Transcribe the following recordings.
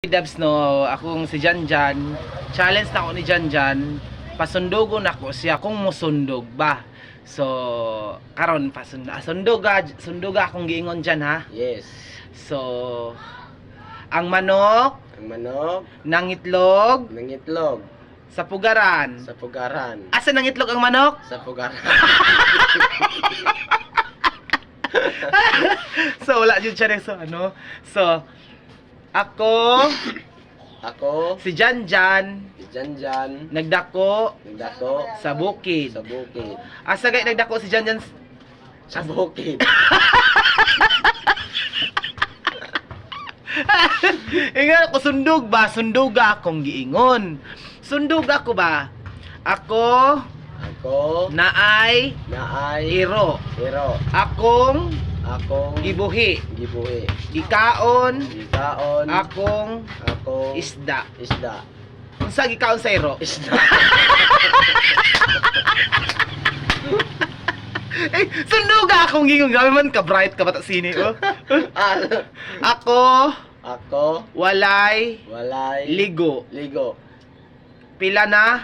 Dabs no, akong si Janjan, challenge na ako ni Janjan, pasundugon ako siya kung musundog ba. So, karon sunduga akong giingon dyan ha. Yes. So, ang manok, nangitlog, Nangitlog. sa pugaran. Sa pugaran. Asa nangitlog ang manok? Sa pugaran. So, wala dyan siya so, ano. So, ako, si Janjan, Si Janjan. nagdako Nagdako. sa bukid. Sa bukid. Asa gay nagdako si Janjan? Sa bukid. Ingat ako sundog ba? Sunduga akong giingon. Sundog ako ba? Ako naay iro. Akong gibuhi. Gikaon akong isda. Unsa gikaon sa iro? Isda. Sunduga akong giingon. Grabe man ka bright ka bata sini oh. Ako walay ligo. Pila na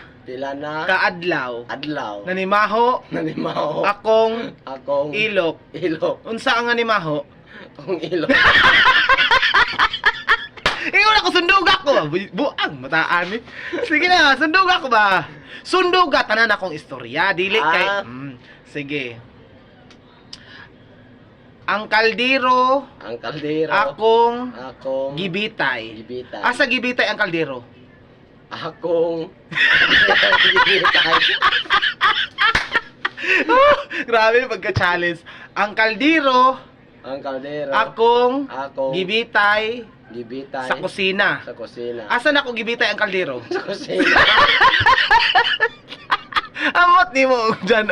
kaadlaw. Nanimaho akong ilok. Unsa ang nanimaho? Akong ilok. Ingon ako sundog ako. Buang mataan eh. Sige na, sundog ako ba? Sunduga tanan akong istorya, dili kay sige. Ang kaldero akong gibitay. Asa gibitay ang kaldero? Akong Grabe pagka-challenge. Ang kaldero akong gibitay sa kusina. Asan ako gibitay ang kaldero? Sa kusina. Amot ni mo dyan.